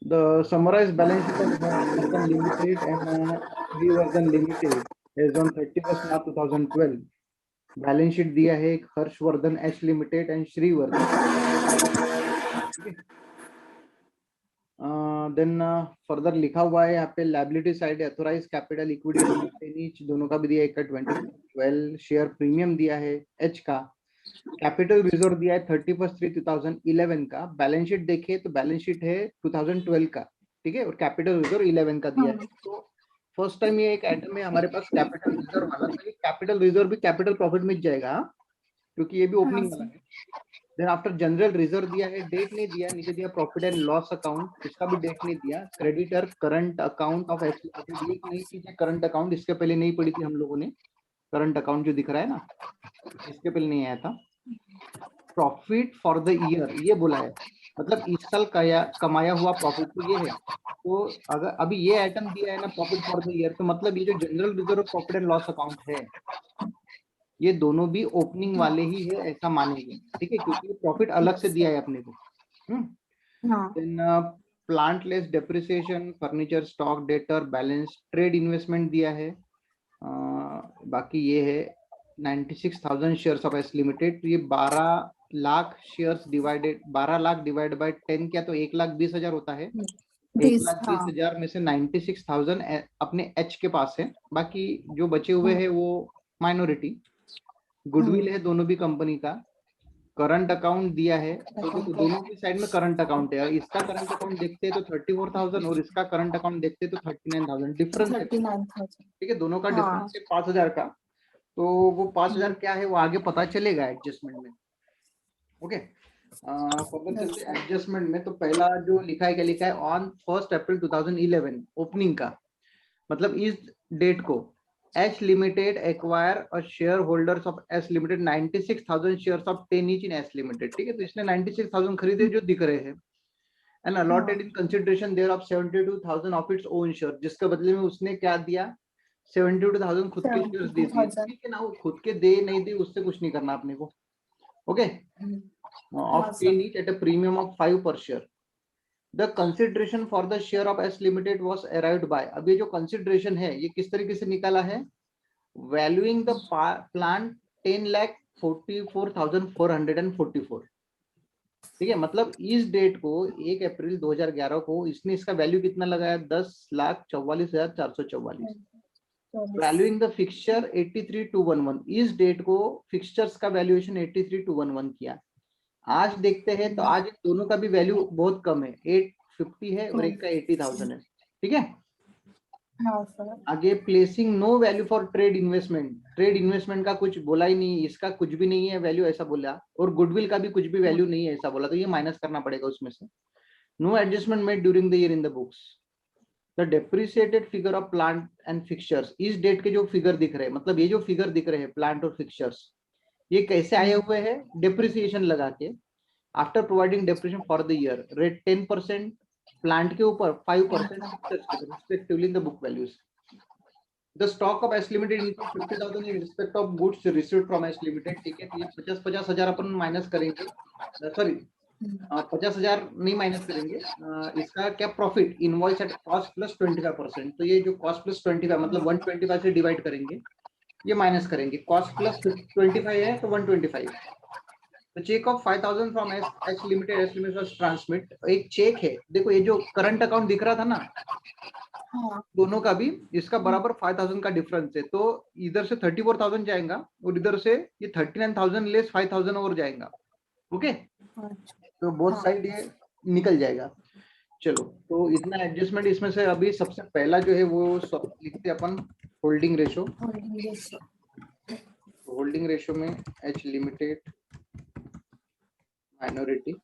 The summarized balance sheet of Harshvardhan Limited and Shrivardhan Limited as on 31st March 2012. Balance sheet दिया है एक Harshvardhan H limited and Shrivardhan, ठीक है। Then further लिखा हुआ है यहाँ पे liability side authorise capital equity each दोनों का भी दिया है 2012 शेयर प्रीमियम दिया है एच का, कैपिटल रिजर्व दिया है 31/3/2011 का। बैलेंस शीट देखिए तो बैलेंस शीट है 2012 का, ठीक है, और कैपिटल रिजर्व 11 का दिया है। तो फर्स्ट टाइम ये एक आइटम है हमारे पास कैपिटल रिजर्व वाला, तो ये कैपिटल रिजर्व भी कैपिटल प्रॉफिट में जाएगा क्योंकि ये भी ओपनिंग वाला है। देन आफ्टर जनरल रिजर्व दिया है, डेट नहीं दिया, नीचे दिया प्रॉफिट एंड लॉस अकाउंट, इसका भी डेट नहीं दिया। Creditor current account of H limited, ये एक नई चीज है करंट अकाउंट, इसके पहले नहीं पढ़ी थी हम लोगों ने। करंट अकाउंट जो दिख रहा है ना, इसके पहले नहीं आया था। प्रॉफिट फॉर द ईयर ये बोला है, मतलब इस साल कमाया हुआ प्रॉफिट तो ये है। तो अगर अभी ये आइटम दिया है ना प्रॉफिट फॉर द ईयर, तो मतलब ये जो general reserve profit and loss account है ये दोनों भी ओपनिंग वाले ही है ऐसा मानेंगे, ठीक है, क्योंकि प्रॉफिट अलग से दिया है अपने को। Then plant less depreciation, furniture stock, debtor, balance, trade investment दिया है। बाकी ये है 96,000 शेयर्स ऑफ एस लिमिटेड, तो ये 12 lakh shares divided 12 lakh divide by 10 किया तो 1,20,000 होता है। 1,20,000 में से 96,000 अपने एच के पास है, बाकी जो बचे हुए हैं वो माइनॉरिटी। गुडविल है दोनों भी कंपनी का। करंट अकाउंट दिया है, तो देखो दोनों की साइड में करंट अकाउंट है, इसका करंट अकाउंट देखते हैं तो 34,000 और इसका करंट अकाउंट देखते हैं तो 39,000, डिफरेंस है, ठीक है, दोनों का डिफरेंस है 5,000 का। तो वो 5,000 क्या है वो आगे पता चलेगा एडजस्टमेंट में, ओके। फर्दर चलते एडजस्टमेंट में, तो पहला जो लिखा है क्या लिखा है, ऑन 1 अप्रैल 2011 ओपनिंग का, मतलब इस डेट को एच लिमिटेड एक्वायर और share holders of S limited 96,000 shares of 10 each in S limited, ठीक है, तो इसने 96,000 खरीदे जो दिख रहे हैं, and allotted in consideration thereof 72,000 of its own share, जिसके बदले में उसने क्या दिया 72,000 खुद के शेयर्स दे दिए, ठीक है ना, वो खुद के दे नहीं दे उससे कुछ नहीं करना अपने को, okay. Of 10 each at a premium of 5 पर share. The consideration for the share of S Limited was arrived by, अब ये जो consideration है ये किस तरीके से निकाला है, valuing the plant 10,44,444, ठीक है, मतलब इस डेट को 1 अप्रैल 2011 को इसने इसका वैल्यू कितना लगाया 10,44,444। वैल्यूइंग द फिक्सचर 83,211, इस डेट को फिक्सचर्स का वैल्यूएशन 83,211 किया। आज देखते हैं तो आज दोनों का भी वैल्यू बहुत कम है, 850 है और एक का 80,000 है, ठीक है। आगे placing no value for trade investment, trade investment का कुछ बोला ही नहीं, इसका कुछ भी नहीं है वैल्यू ऐसा बोला, और गुडविल का भी कुछ भी वैल्यू नहीं है ऐसा बोला, तो ये माइनस करना पड़ेगा उसमें से। No adjustment made during the year in the books. The depreciated figure of plant and fixtures, इस डेट के जो फिगर दिख रहे हैं, मतलब ये जो फिगर दिख रहे हैं प्लांट और फिक्सचर्स, ये कैसे आए हुए हैं, डेप्रिसिएशन लगा के, after providing depreciation for the year, rate 10% plant के ऊपर, 5% फिक्सचर्स के ऊपर, respectively in the book values. The stock of S Limited include 50,000 in respect of goods received from S Limited, ठीक है, तो ये 50,000 अपन माइनस करेंगे, सॉरी 50,000 नहीं माइनस करेंगे, इसका क्या profit invoice at cost plus 25%, तो ये जो कॉस्ट प्लस 25 मतलब 125 से डिवाइड करेंगे, ये माइनस करेंगे, कॉस्ट प्लस 25 है तो 125। तो cheque of 5,000 from H limited, S limited transmit, एक चेक है, देखो ये जो करंट अकाउंट दिख रहा था ना दोनों का भी, इसका बराबर 5,000 का डिफरेंस है, तो इधर से 34,000 जाएगा और इधर से ये 39,000 लेस 5,000 और जाएगा, ओके, तो बोथ साइड ये निकल जाएगा। चलो तो इतना एडजस्टमेंट इसमें से। अभी सबसे पहला जो है वो लिखते अपन होल्डिंग रेशो। होल्डिंग रेशो में एच लिमिटेड माइनॉरिटी,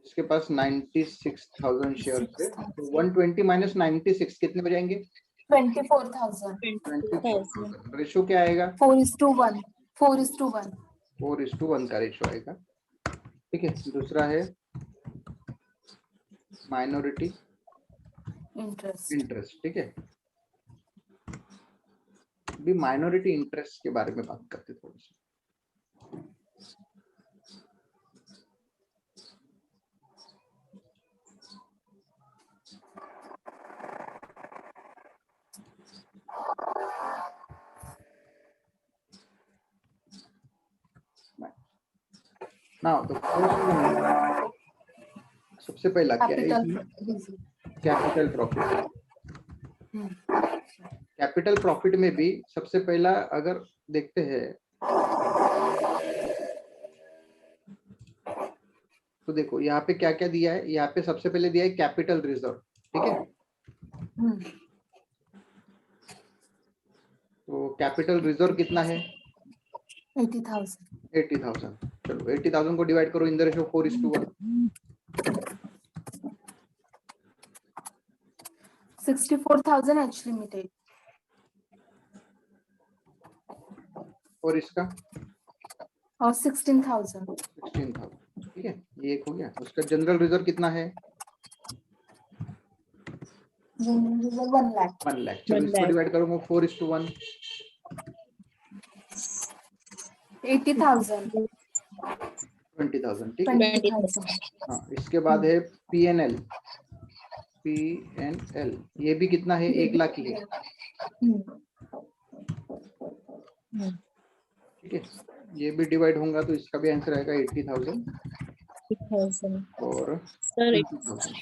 इसके पास 96,000 शेयर है, तो 120 माइनस 96 कितने हो जाएंगे 24,000। रेशो क्या आएगा 4:1 4:1 4:1 का रेशो आएगा, ठीक है। दूसरा है माइनॉरिटी इंटरेस्ट, ठीक है। अभी माइनॉरिटी इंटरेस्ट के बारे में बात करते थोड़ी सी। नाउ द फर्स्ट वन, सबसे पहला क्या है Capital इसमें? reserve. Capital profit. Hmm. Capital profit में भी सबसे पहला अगर देखते हैं तो देखो यहाँ पे क्या क्या दिया है। यहाँ पे सबसे पहले दिया है कैपिटल रिजर्व, ठीक है। Hmm. तो कैपिटल रिजर्व कितना है? 80,000. 80,000। चलो 80,000 को डिवाइड करो in the ratio 4:1। 64,000 H limited. और इसका और 16,000. 16,000, ठीक है। ये एक हो गया। उसका जनरल रिजर्व कितना है? General reserve 1 lakh. 1 लाख। चलो 1 इसको lakh. डिवाइड करो 4:1। 80,000. 20,000, ठीक है। 20,000. हाँ, इसके बाद है PNL। PNL ये भी कितना है? 1 लाख ही है, ठीक है। ये भी डिवाइड होगा तो इसका भी आंसर आएगा 80,000 80,000. और Sir, 20,000,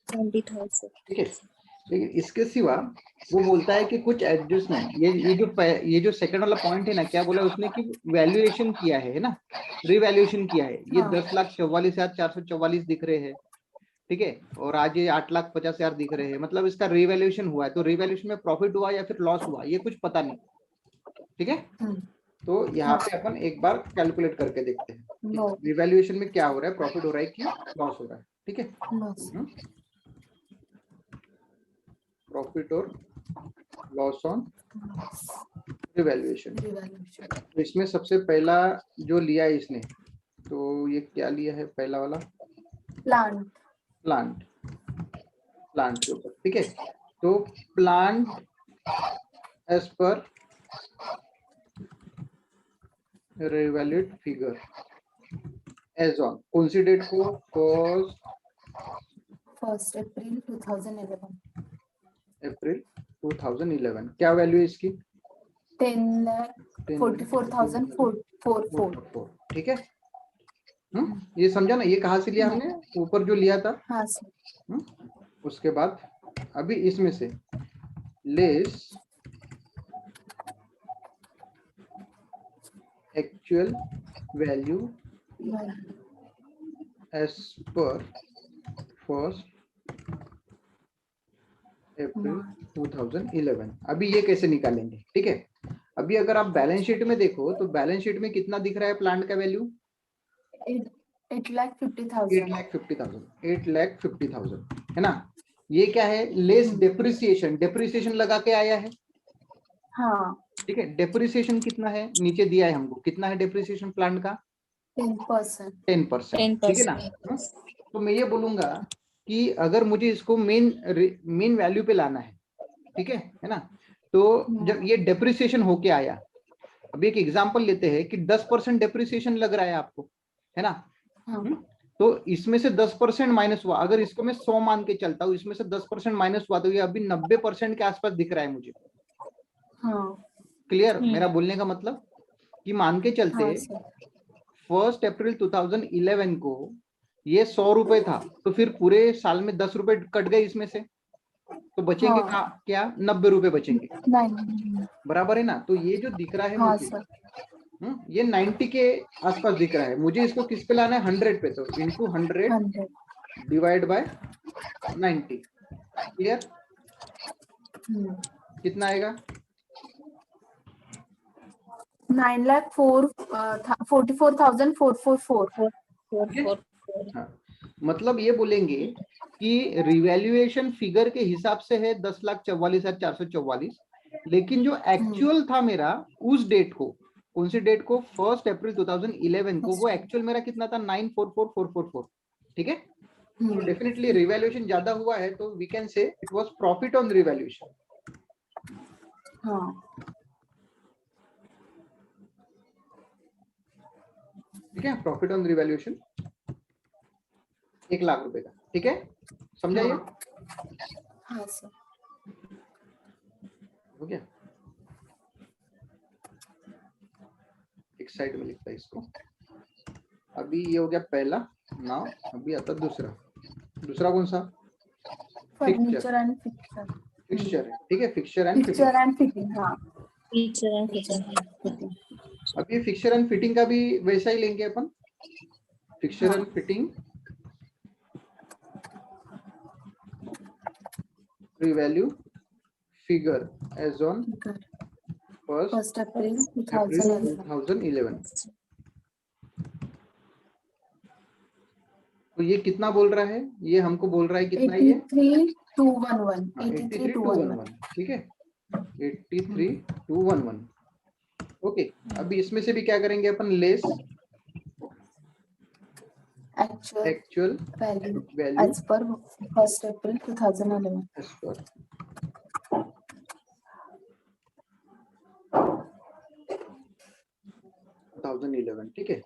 20,000. ठीक है। लेकिन इसके सिवा वो बोलता है कि कुछ एडजस्टमेंट, ये जो सेकंड वाला पॉइंट है ना, क्या बोला उसने कि वैल्यूएशन किया है ना, रिवैल्यूएशन किया है। ये हाँ। 10,44,444 दिख रहे हैं, ठीक है। और आज ये 8,50,000 दिख रहे हैं, मतलब इसका रिवैल्यूएशन हुआ है। तो रिवैल्यूएशन में प्रॉफिट हुआ या फिर लॉस हुआ, ये कुछ पता नहीं, ठीक है। तो यहाँ पे अपन एक बार कैलकुलेट करके देखते हैं रिवैल्यूएशन में क्या हो रहा है, प्रॉफिट हो रहा है कि लॉस हो रहा है, ठीक है। प्रॉफिट और लॉस ऑन रिवैल्यूएशन। तो इसमें सबसे पहला जो लिया है इसने, तो ये क्या लिया है? पहला वाला प्लांट के ऊपर, ठीक है। तो प्लांट एज पर रिवैल्यूड फिगर एज ऑन कौन सी डेट को? 1st April 2011. अप्रैल 2011। क्या वैल्यू है इसकी? 10,44,444. ठीक है। ये समझा ना? ये कहाँ से लिया हमने? ऊपर जो लिया था। हाँ सर। उसके बाद अभी इसमें से लेस एक्चुअल वैल्यू एज पर 1st अप्रैल 2011। अभी ये कैसे निकालेंगे, ठीक है। अभी अगर आप बैलेंस शीट में देखो तो बैलेंस शीट में कितना दिख रहा है प्लांट का वैल्यू? 8,50,000. 8,50,000 है ना। ये क्या है? Less depreciation. डेप्रिसिएशन लगा के आया है, हाँ, ठीक है। डेप्रिसिएशन कितना है नीचे दिया है हमको, कितना है डेप्रिसिएशन प्लांट का? 10%. 10%, ठीक है ना। तो मैं ये बोलूंगा कि अगर मुझे इसको मेन वैल्यू पे लाना है, ठीक है ना। तो जब ये डेप्रिसिएशन होके आया, अभी एक एग्जांपल लेते हैं कि 10% डेप्रिसिएशन लग रहा है आपको, है ना। तो इसमें से 10% माइनस हुआ। अगर इसको मैं 100 मान के चलता हूँ, इसमें से 10% माइनस हुआ तो ये अभी 90% के आसपास दिख रहा है मुझे। क्लियर मेरा बोलने का मतलब? कि मान के चलते 1st अप्रैल 2011 को ये 100 रुपए था, तो फिर पूरे साल में 10 रुपए कट गए इसमें से, तो बचेंगे क्या? 90 रुपए बचेंगे, बराबर है ना। तो ये जो दिख रहा है मुझे, ये 90 के आसपास दिख रहा है। मुझे इसको किस पे लाना है? 100 पे। तो इंटू 100 डिवाइड बाय 90। क्लियर? कितना आएगा? 9,44,444. मतलब ये बोलेंगे कि रिवैल्यूएशन फिगर के हिसाब से है 10,44,444, लेकिन जो एक्चुअल था मेरा उस डेट को, कौन सी डेट को? 1st अप्रैल 2011 को, वो एक्चुअल मेरा कितना था? 9,44,444, ठीक है। तो डेफिनेटली रिवैल्यूएशन ज्यादा हुआ है, तो we can say it was profit on revaluation. ठीक है, प्रॉफिट ऑन रिवैल्यूएशन 1 लाख रुपए का, ठीक है। समझाइए? हाँ सर। हो गया? एक साइड में लिखता है इसको। अभी ये हो गया पहला। नाउ अभी आता दूसरा। दूसरा कौन सा? Furniture and fixture. फिक्सचर है, ठीक है, fixture and fitting. Fixture and fitting, हाँ Feature and fixture fitting. Fitting. अब ये फिक्सचर एंड फिटिंग का भी वैसा ही लेंगे अपन। फिक्सचर हाँ। And fitting revalue figure as on first 1 April April 2011। 2011। तो ये कितना बोल रहा है? ये हमको बोल रहा है कितना? ये 83,211। 83,211, ठीक है, 83,211। ओके, अभी इसमें से भी क्या करेंगे अपन? Less actual value as per 1 अप्रैल 2011। as per 2011, ठीक है।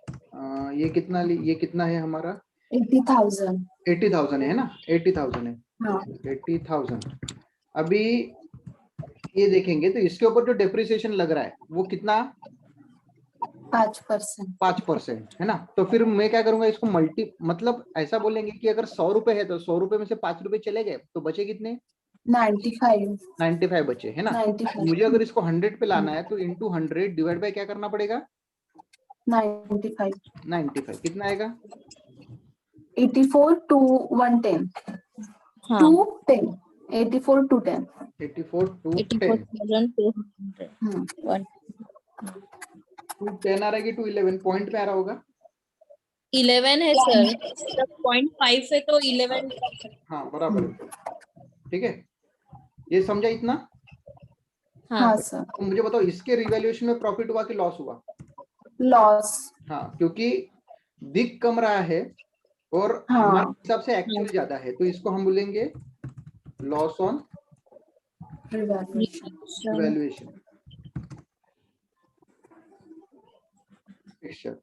ये कितना है हमारा? 80,000। 80,000 है ना? 80,000 है, हाँ 80,000। अभी ये देखेंगे तो इसके ऊपर जो डेप्रिसिएशन लग रहा है वो कितना? 5%। 5% है ना? तो फिर मैं क्या करूंगा? इसको मतलब ऐसा बोलेंगे कि अगर 100 रुपए है तो 100 रुपए में से 5 रुपए चले गए तो बचे कितने? 95 बचे, है ना? 95। मुझे अगर इसको 100 पे लाना है तो इंटू 100 डिवाइड बाय क्या करना पड़ेगा? 95 कितना आएगा? 84 to 110 हाँ, to 10 84 to 10। 84 to 10 84,200. Hmm, 1 to 10 आ रहा है कि टू 11 पॉइंट पे आ रहा होगा? 11 है सर, मतलब 0.5 है तो 11। हाँ बराबर है, ठीक है। ये समझा इतना? हाँ हाँ सर। तो मुझे बताओ इसके रिवैल्यूएशन में प्रॉफिट हुआ कि लॉस हुआ? लॉस। हाँ, क्योंकि दिख कम रहा है और हाँ। हमारे हिसाब से एक्चुअल ज्यादा है, तो इसको हम बोलेंगे लॉस ऑन वैल्यूएशन।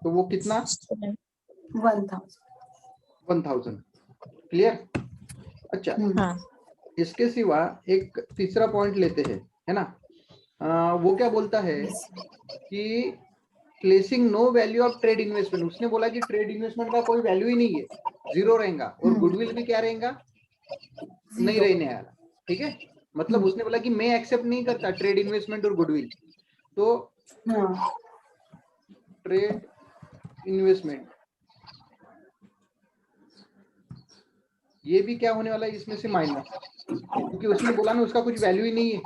तो वो कितना? 1,000। क्लियर? अच्छा, हाँ, इसके सिवा एक तीसरा पॉइंट लेते हैं, है ना? वो क्या बोलता है कि placing no value of trade investment. उसने बोला कि ट्रेड इन्वेस्टमेंट का कोई वैल्यू ही नहीं है, जीरो रहेगा, और गुडविल भी क्या रहेगा? नहीं रहने वाला, ठीक है। मतलब उसने बोला कि मैं एक्सेप्ट नहीं करता ट्रेड इन्वेस्टमेंट और गुडविल। तो ट्रेड इन्वेस्टमेंट ये भी क्या होने वाला है इसमें से माइनस, क्योंकि उसने बोला ना उसका कुछ वैल्यू ही नहीं है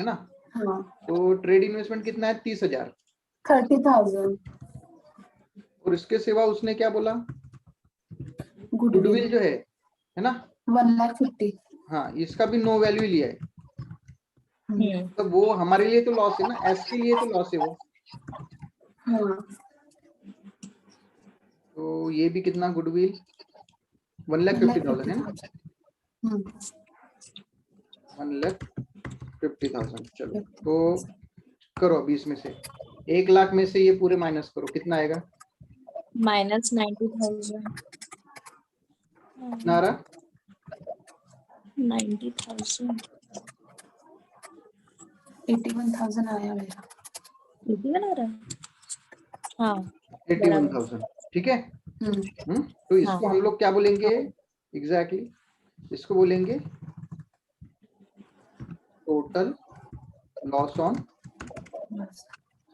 ना? हाँ। तो ट्रेड इन्वेस्टमेंट कितना है? 30,000। 30,000। और इसके सिवा उसने क्या बोला? गुडविल जो है ना? 1,50,000। हाँ, इसका भी नो वैल्यू लिया है, तो वो हमारे लिए तो लॉस है ना, एस के लिए तो लॉस है वो। हाँ। तो ये भी कितना? गुडविल 1,50,000 है ना? 1,50,000। चलो तो करो अभी इसमें से 1 लाख में से ये पूरे माइनस करो, कितना आएगा? माइनस 90,000। कितना आ रहा? 90,000। 81,000 आया मेरा। 81 आ रहा है? हाँ 81,000, ठीक है। तो इसको हम लोग क्या बोलेंगे एग्जैक्टली? इसको बोलेंगे टोटल लॉस ऑन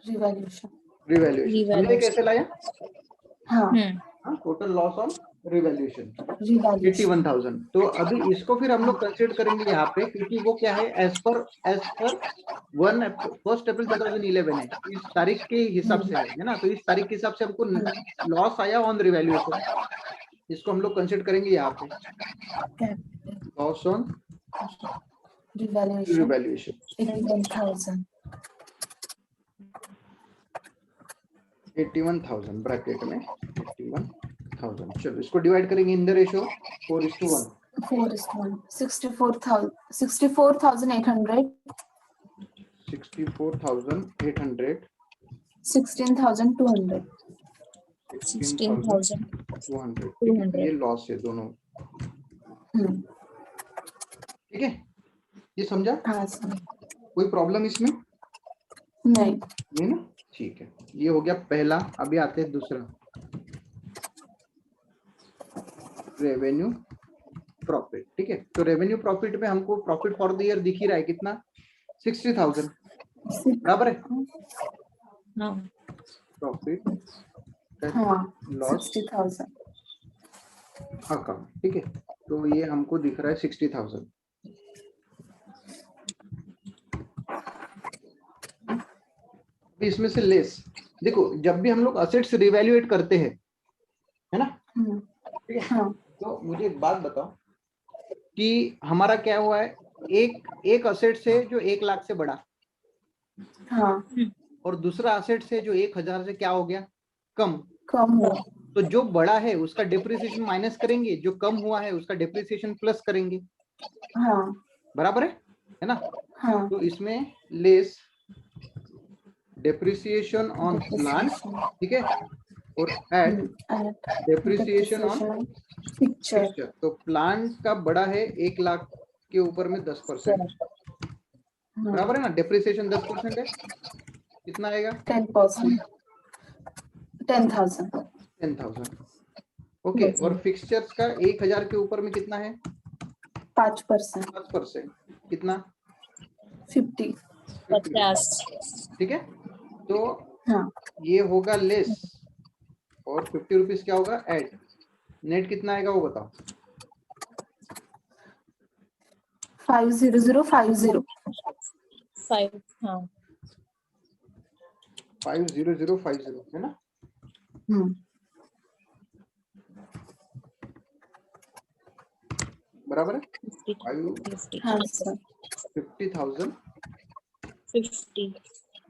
रिवैल्यूएशन। हमने कैसे लाया? हाँ, टोटल लॉस ऑन रिवैल्यूएशन 81,000। तो अभी इसको फिर हम लोग कंसीडर करेंगे यहाँ पे, क्योंकि वो क्या है? एज पर 1 अप्रैल 2011 है, इस तारीख के हिसाब से है ना? तो इस तारीख के हिसाब से हमको लॉस आया ऑन रिवैल्यूएशन, इसको हम लोग कंसीडर करेंगे यहाँ पे लॉस ऑन रिवैल्यूएशन 81,000। 81,000 ब्रैकेट में 81,000। चलो इसको डिवाइड करेंगे इन द रेशियो 4:1। 4:1 64,800 64,800 16,200 16,200। ये लॉस है दोनों, ठीक है। ये समझा? हाँ सर। कोई प्रॉब्लम इसमें नहीं। ना? ठीक है, ये हो गया पहला। अभी आते हैं दूसरा, रेवेन्यू प्रॉफिट। ठीक है, तो रेवेन्यू प्रॉफिट में हमको प्रॉफिट फॉर द ईयर दिख ही रहा है कितना, 60,000, बराबर है। हाँ प्रॉफिट हाँ लॉस 60,000। अकाउंट। ठीक है, तो ये हमको दिख रहा है 60,000। इसमें से लेस, देखो जब भी हम लोग असेट्स रिवैल्यूएट करते हैं, है ना, ठीक है, हाँ तो मुझे एक बात बताओ कि हमारा क्या हुआ है, एक असेट से जो 1 लाख से बड़ा, हाँ और दूसरा असेट से जो 1,000 से क्या हो गया, कम। कम हुआ। तो जो बड़ा है उसका डिप्रिसिएशन माइनस करेंगे, जो कम हुआ है उसका डिप्रिसिएशन प्लस करेंगे, हाँ बराबर है ना। हाँ तो इसमें लेस डेप्रिसिएशन ऑन प्लांट, ठीक है, और add depreciation on picture. Fixture. तो प्लांट का बड़ा है 1 लाख के ऊपर में 10%, बराबर है ना। डेप्रिसिएशन 10% है, कितना आएगा, 10%, 10,000। 10,000। ओके, और फिक्सचर्स का 1,000 के ऊपर में कितना है, 5%, 5%, कितना, 50। 50। ठीक है। तो हाँ ये होगा लेस, और 50 रुपीज क्या होगा, ऐड। नेट कितना आएगा वो बताओ, 50050। 5। हाँ 50050, है ना। बराबर है, 50। 50,000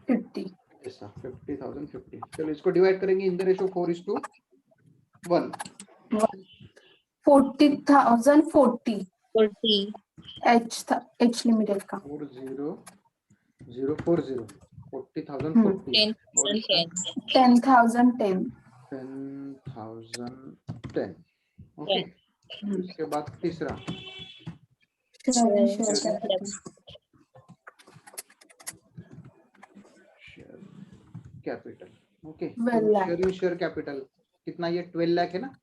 50। ऐसा 50,000 50। चलो इसको डिवाइड करेंगे in the ratio 4:1। 40,000 40 40। H limited का 40040, 40,000 हम्म। 40, और 10,010। 10,000 10। 10,010। ओके, उसके बाद तीसरा, कैपिटल। ओके, शेयर कैपिटल कितना, ये 12 लाख है ना।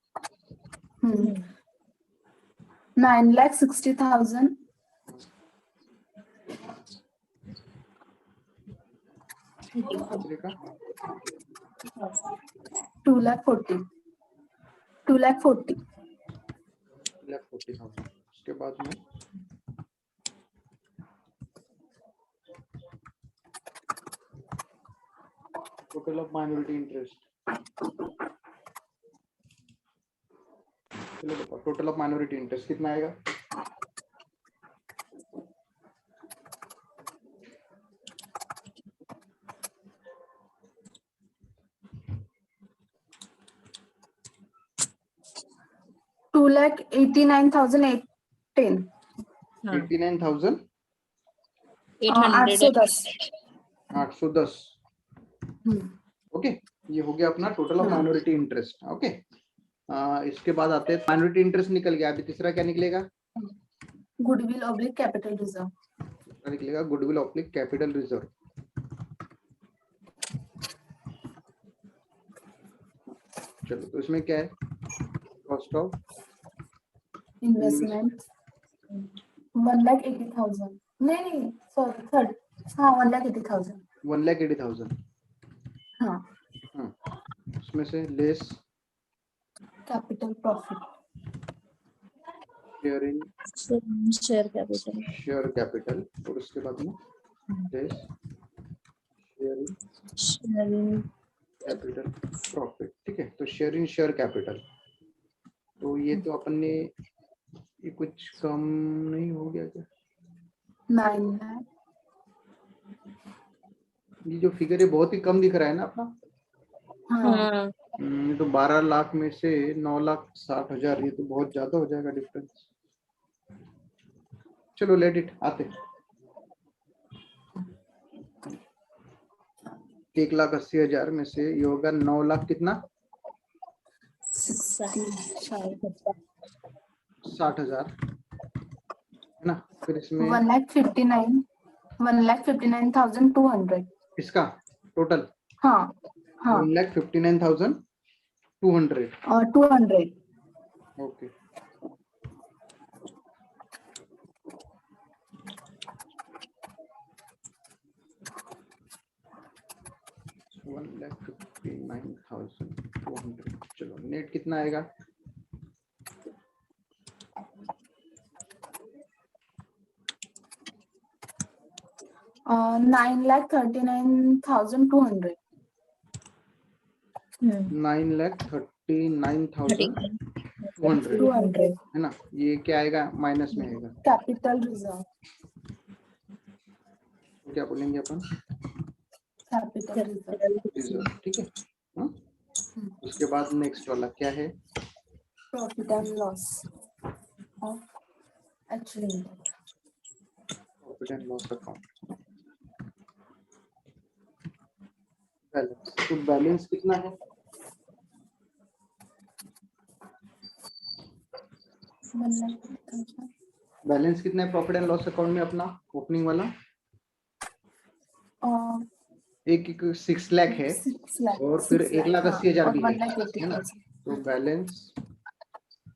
9,60,000। दूसरे का 2,40,000। 2,40,000। 2,40,000। उसके बाद में टोटल ऑफ माइनॉरिटी इंटरेस्ट। चलो बताओ, टोटल ऑफ माइनॉरिटी इंटरेस्ट कितना आएगा, $2,89,810। 89,810। 810। ओके, ये हो गया अपना total of minority interest. Okay, इसके बाद आते हैं माइनॉरिटी इंटरेस्ट निकल गया। अभी तीसरा क्या निकलेगा, गुडविल ऑब्लिक कैपिटल रिजर्व। निकलेगा गुडविल ऑब्लिक कैपिटल रिजर्व। चलो, तो इसमें क्या है, कॉस्ट ऑफ इन्वेस्टमेंट 1,80,000। नहीं सॉरी, थर्ड। हाँ 1,80,000। 1,80,000। हाँ, उसमें से less capital profit, share capital. Share capital, और उसके बाद में लेस शेयर कैपिटल प्रॉफिट। ठीक है, तो शेयर इन शेयर कैपिटल, तो ये तो अपन ने, ये कुछ कम नहीं हो गया क्या, 9 लाख। ये जो फिगर है बहुत ही कम दिख रहा है ना अपना। हाँ ये तो 12 लाख में से 9,60,000, ये तो बहुत ज्यादा हो जाएगा डिफरेंस। चलो लेट इट, आते 1,80,000 में से ये होगा 9 लाख कितना, 60,000, है ना। फिर इसमें 1,59,200। इसका टोटल हाँ हाँ 1,59,200. 200. ओके. $1,59,200. चलो नेट कितना आएगा? uh, 9,39,200. 9,39,200 200. है ना. ये क्या आएगा? माइनस में आएगा. Capital reserve. तो क्या बोलेंगे अपन? Capital reserve. ठीक है. हाँ? उसके बाद नेक्स्ट वाला क्या है? Profit and loss of actually profit and loss account. Balance. तो बैलेंस कितना है? बैलेंस कितना है प्रॉफिट एंड लॉस अकाउंट में अपना ओपनिंग वाला? एक 6 लाख है 6 लाख और फिर 1,80,000 भी है ना. 1,80,000. तो बैलेंस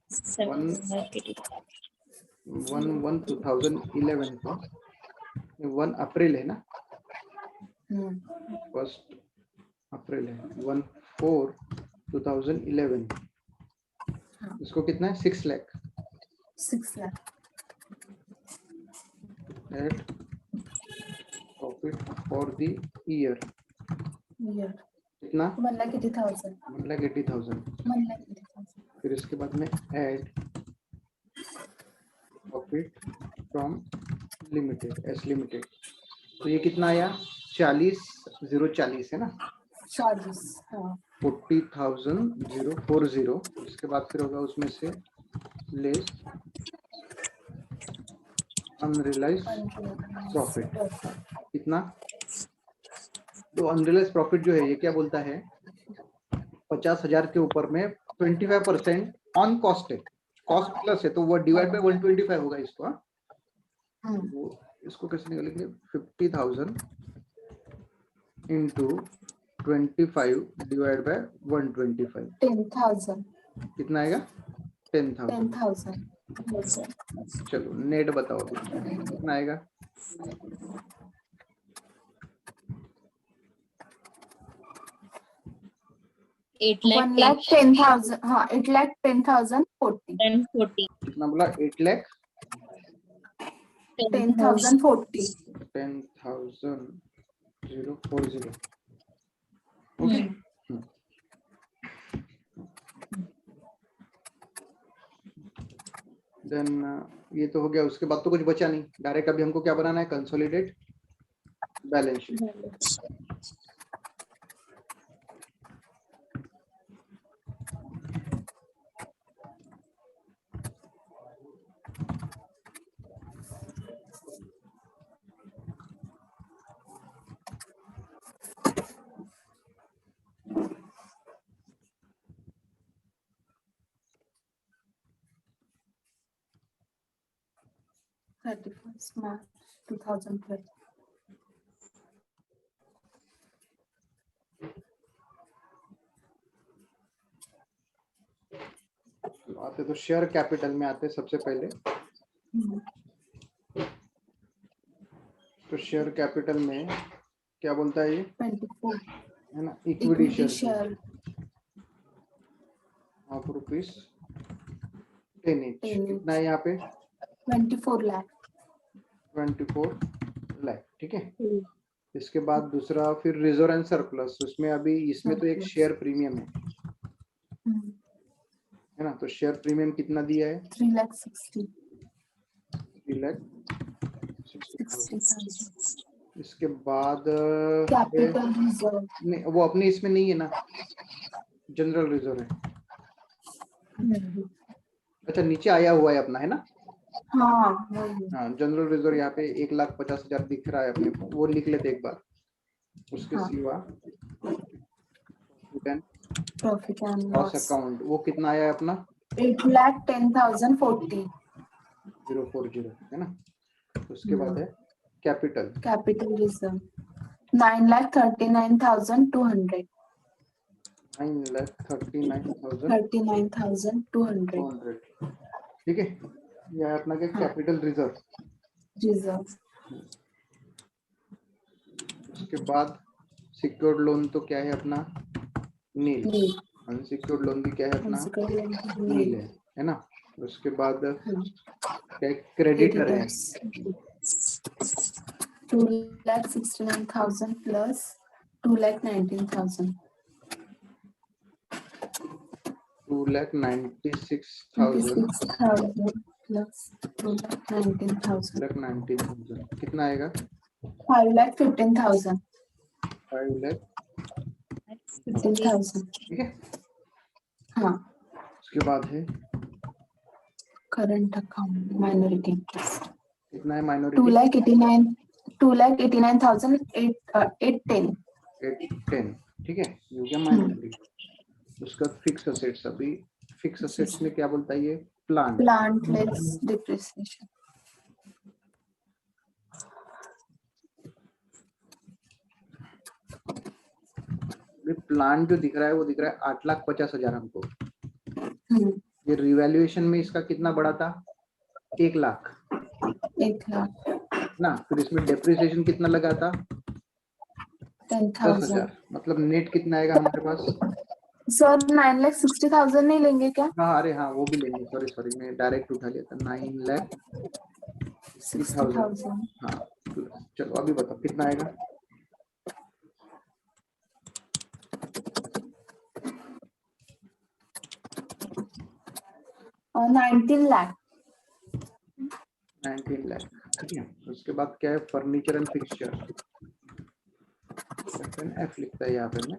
1/1/2011 का 1 अप्रैल है ना. 1 अप्रैल है. 1/4/2011. इसको कितना है? 6 lakh. 6 lakh. At profit for the year कितना? 1,80,000. 1,80,000. 1,80,000. फिर इसके बाद में add profit from limited S limited. तो ये कितना आया? 40,040 है ना. 40. हाँ 40,040. इसके बाद फिर होगा उसमें से लेस अनरियलाइज्ड प्रॉफिट. कितना? तो अनरियलाइज्ड प्रॉफिट जो है ये क्या बोलता है? 50,000 के ऊपर में 25% ऑन कॉस्ट है. कॉस्ट प्लस है तो वो डिवाइड बाय 125 होगा इसको. वो इसको कैसे निकालेंगे? 50,000 इंटू 25 डिवाइड बाय 125. 10,000. कितना आएगा? 10,000. 10,000. चलो नेट बताओ अभी कितना आएगा? $8 lakh 1,10,000. हाँ 8,10,040. 1040. कितना बोला? 8,10,040. 10,040. 10,040. ओके. देन ये तो हो गया. उसके बाद तो कुछ बचा नहीं. डायरेक्ट अभी हमको क्या बनाना है? Consolidate balance sheet. March 2012. आते तो शेयर कैपिटल में आते सबसे पहले. तो शेयर कैपिटल में क्या बोलता है ये? 24. है ना. Equity share of rupees 10 each. कितना है यहाँ पे? 24 लाख. 24 लाख. ठीक है. इसके बाद दूसरा फिर रिजर्व एंड सरप्लस. उसमें अभी इसमें तो एक शेयर प्रीमियम है ना. तो शेयर प्रीमियम कितना दिया है? 3,60,000. 3,60,000. इसके बाद कैपिटल रिजर्व नहीं, वो अपने इसमें नहीं है ना. जनरल रिजर्व है. अच्छा नीचे आया हुआ है अपना है ना. हाँ जनरल रिजर्व यहाँ पे 1,50,000 दिख रहा है अपने को. वो लिख लेते एक बार. उसके सिवा प्रॉफिट एंड लॉस अकाउंट वो कितना आया है अपना? 8,10,040. 040 है ना. उसके बाद है कैपिटल रिजर्व 9,39,200. 9,39,200, 39,200 ठीक है। यह है अपना क्या, हाँ। Capital reserve. रिजर्व। उसके बाद सिक्योर्ड लोन तो क्या है अपना, नील। नील। अनसिक्योर्ड लोन भी क्या है अपना, नील नील। है ना। उसके बाद हाँ। क्या, क्रेडिटर है, Creditors 2,69,000 plus 2,19,000. 2,96,000 26,000 plus 2,19,000. 19,000 कितना आएगा, 5,15,000. 5,15,000, ठीक है। हाँ। उसके बाद है करंट अकाउंट माइनॉरिटी इंटरेस्ट कितना है, माइनॉरिटी 2,89,810. 810, ठीक है, ये हो गया माइनॉरिटी। उसका फिक्स असेट्स, अभी फिक्स असेट्स में क्या बोलता है ये, plant. Plant less depreciation. Plant जो दिख रहा है वो दिख रहा है 8,50,000 हमको। ये रिवैल्यूएशन में इसका कितना बढ़ा था, 1 लाख 1 लाख ना। फिर इसमें डेप्रिसिएशन कितना लगा था, 10,000. 10,000। मतलब नेट कितना आएगा हमारे पास। सर 9,60,000 नहीं लेंगे क्या? हाँ, अरे हाँ वो भी लेंगे, सॉरी सॉरी, मैं डायरेक्ट उठा लिया था, 9,60,000। हाँ, चलो अभी बताओ कितना आएगा। 19 लाख 19 लाख, ठीक है। उसके बाद क्या है, फर्नीचर एंड फिक्सचर, एफ लिखता है यहाँ पे मैं,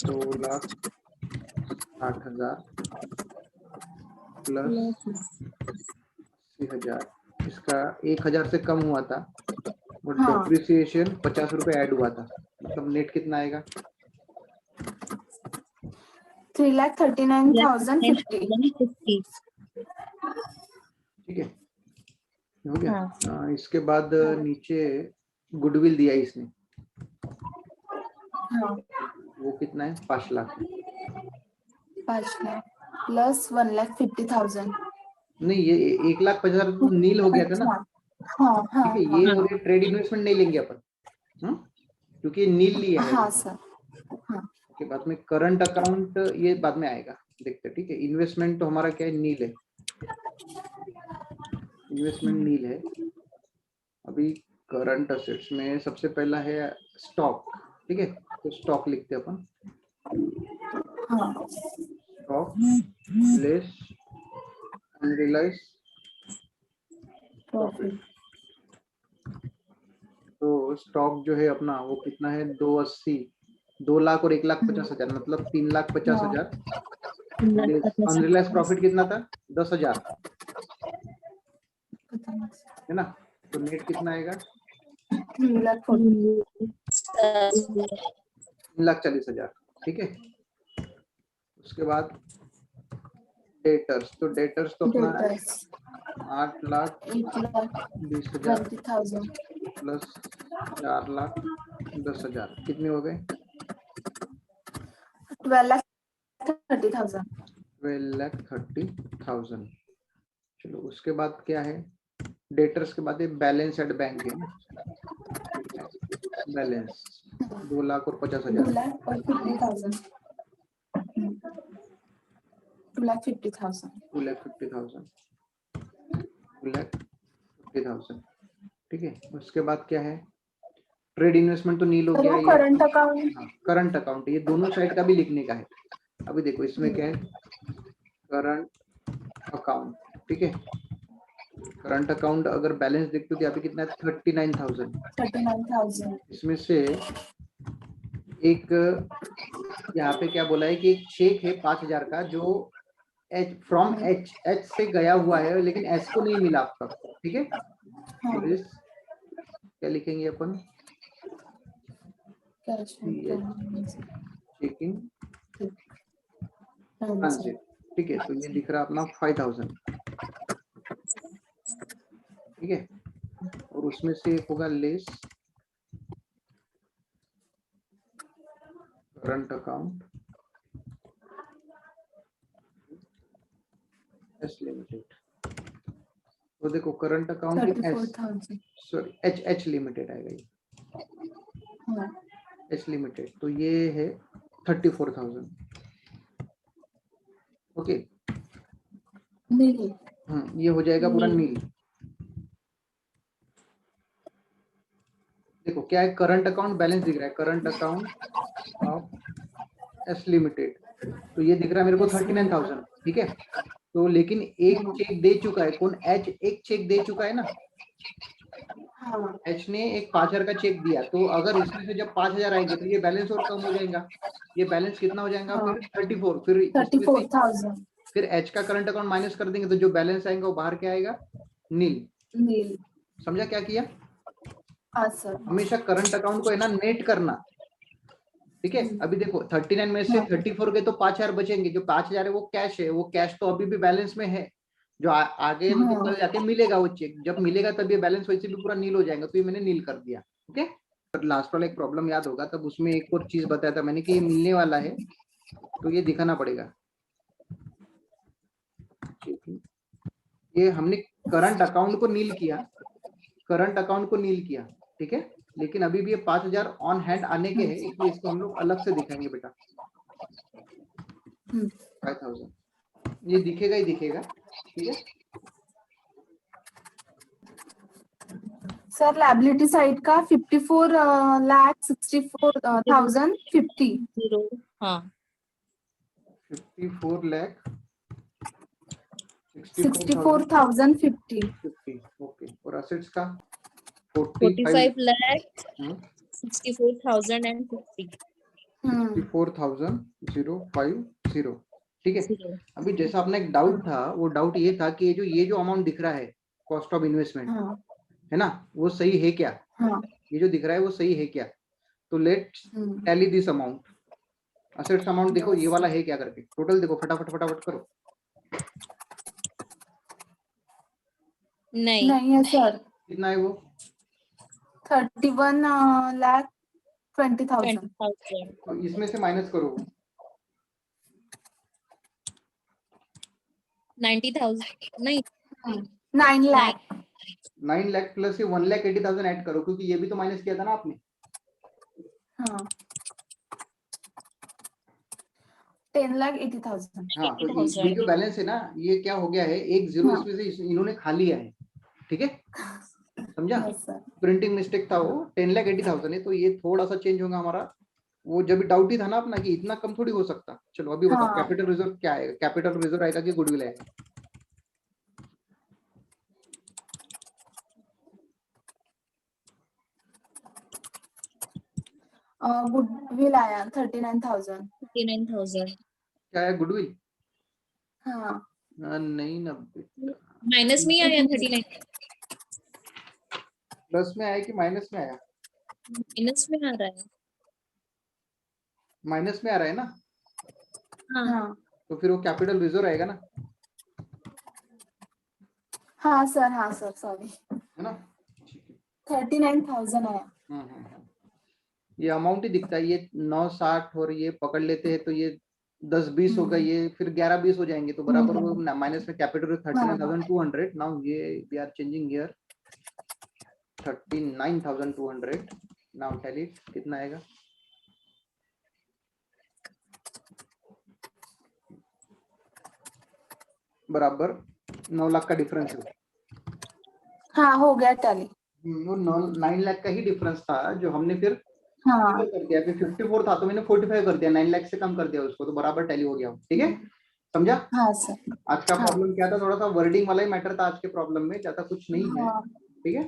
2,60,000 प्लस 80,000। इसका 1,000 से कम हुआ था और हाँ। डेप्रिसिएशन 50 रुपए ऐड हुआ था, मतलब नेट कितना आएगा, 3,39,050. ठीक है, हो गया। इसके बाद नीचे गुडविल दिया इसने, हाँ। वो कितना है, 5 लाख। 5 लाख प्लस 1,50,000. नहीं, ये 1,50,000 तो नील हो गया था ना, हाँ हाँ ठीक है। ये हो गया, ट्रेड इन्वेस्टमेंट नहीं लेंगे अपन, क्योंकि ये नील लिया है। हाँ सर। हाँ। के बाद में करंट अकाउंट ये बाद में आएगा, देखते हैं, ठीक है। इन्वेस्टमेंट तो हमारा क्या है, नील है, इन्वेस्टमेंट नील है। अभी करंट असेट्स में सबसे पहला है स्टॉक, ठीक है। तो स्टॉक लिखते हैं अपन, हाँ। Stock less unrealised profit. तो स्टॉक जो है अपना वो कितना है, 280, 2 लाख और 1,50,000, मतलब 3,50,000। अनरियलाइज्ड प्रॉफिट कितना था, 10,000, है ना। तो नेट कितना आएगा, 3,40,000, ठीक है। उसके बाद डेटर्स, तो डेटर्स तो अपना 8,20,000 प्लस 4,10,000, कितने हो गए, 12,30,000. 12,30,000। चलो उसके बाद क्या है, डेटर्स के बाद ये बैलेंस एट बैंक है ना, बैलेंस 2,50,000, 2,50,000. 2,50,000. 2,50,000, ठीक है। उसके बाद क्या है, ट्रेड इन्वेस्टमेंट तो नील हो गया, ये करंट अकाउंट. करंट अकाउंट, ये दोनों साइड का भी लिखने का है। अभी देखो इसमें क्या है, करंट अकाउंट, ठीक है। करंट अकाउंट अगर बैलेंस देखते हो तो यहाँ पे कितना है, 39,000. इसमें से एक यहाँ पे क्या बोला है कि एक चेक है 5,000 का जो फ्रॉम एच से गया हुआ है, लेकिन एस को नहीं मिला अब तक, ठीक है। क्या लिखेंगे अपन, चेकिंग ट्रांजिट, ठीक है। तो ये दिख रहा है अपना 5,000, ठीक है। और उसमें से एक होगा less current account S limited, तो देखो current account S 34,000. Sorry H limited आएगा ये, हाँ. एच लिमिटेड, तो ये है 34,000। ओके, नील. ये हो जाएगा पूरा नील। देखो क्या है, करंट अकाउंट बैलेंस दिख रहा है, current account of S limited, तो ये दिख रहा है मेरे को 39,000, ठीक है। तो लेकिन एक चेक दे चुका है कौन, एच एक चेक दे चुका है ना, हाँ. एच ने एक 5,000 का चेक दिया, तो अगर इसमें से जब 5,000 आएंगे तो ये बैलेंस और कम हो जाएगा, ये बैलेंस कितना हो जाएगा हाँ. फिर 34, फिर इसमें से 34,000. फिर एच का करंट अकाउंट माइनस कर देंगे तो जो बैलेंस आएगा वो बाहर क्या आएगा, नील। नील. समझा क्या किया, हाँ सर. हमेशा करंट अकाउंट को है ना नेट करना, ठीक है। अभी देखो 39 में से 34 गए तो 5,000 बचेंगे, जो 5,000 है वो कैश है, वो कैश तो अभी भी बैलेंस में है, जो आगे तो कल जाके मिलेगा वो चेक, जब मिलेगा तब ये बैलेंस वैसे भी पूरा नील हो जाएगा, तो ये मैंने नील कर दिया। ओके, पर लास्ट वाला एक प्रॉब्लम याद होगा, तब उसमें एक और चीज बताया था मैंने कि ये मिलने वाला है तो ये दिखाना पड़ेगा। ये हमने करंट अकाउंट को नील किया, करंट अकाउंट को नील किया, ठीक है, लेकिन अभी भी ये 5,000 ऑन हैंड आने के हैं, इसलिए इसको हम लोग अलग से दिखाएंगे बेटा। 5,000 ये दिखेगा ही दिखेगा, ठीक है। सर लायबिलिटी साइड का 54,64,050. 0 हाँ 64,050. 54,64,050, ओके। और असेट्स का 45 lakh 64,050. 64,050, ठीक है। अभी जैसा अपना एक डाउट था, वो डाउट ये था कि ये जो अमाउंट दिख रहा है कॉस्ट ऑफ इन्वेस्टमेंट है ना, वो सही है क्या, ये जो दिख रहा है वो सही है क्या, तो let's tally this amount. Assets amount देखो ये वाला है क्या करके, टोटल देखो फटाफट फटाफट करो। नहीं नहीं है सर. कितना है वो, 31,20,000. 20,000. तो इसमें से माइनस करो 90,000 नहीं 9 लाख. 9 लाख प्लस ये 1,80,000 ऐड करो, क्योंकि ये भी तो माइनस किया था ना आपने। हाँ 10,80,000. हाँ, तो ये जो बैलेंस है ना, ये क्या हो गया है, एक जीरो इसमें से इन्होंने खा लिया है, ठीक है, समझा। प्रिंटिंग मिस्टेक था वो, 10,80,000 है, तो ये थोड़ा सा चेंज होगा हमारा, वो जब डाउट ही था ना अपना कि इतना कम थोड़ी हो सकता। चलो अभी बताओ कैपिटल रिजर्व क्या आएगा, कैपिटल रिजर्व आएगा कि गुडविल आएगा, गुडविल आया 39,000. 39,000 क्या है गुडविल, हाँ नहीं ना, माइनस में ही आया 39 प्लस में आया कि माइनस में आया, माइनस में आ रहा है। माइनस में आ रहा है ना, हाँ तो फिर वो कैपिटल रिजर्व आएगा ना, हाँ सर सॉरी, है ना। 39,000 आया. ये अमाउंट ही दिखता है, ये 960 और ये पकड़ लेते हैं तो ये 10-20 होगा, ये फिर 11-20 हो जाएंगे, तो बराबर वो माइनस में कैपिटल 39,200। नाउ ये we are changing here 39,200। Now tell it कितना आएगा, बराबर 9 लाख का डिफरेंस है। हाँ हो गया टैली। वो 9 लाख का ही डिफरेंस था जो हमने फिर हाँ कर दिया, फिर 54 था तो मैंने 45 कर दिया, 9 लाख से कम कर दिया उसको, तो बराबर टैली हो गया। ठीक है, समझा। हाँ सर। आज का प्रॉब्लम क्या था, थोड़ा सा वर्डिंग वाला ही मैटर था आज के प्रॉब्लम में, ज्यादा कुछ नहीं है। ठीक है।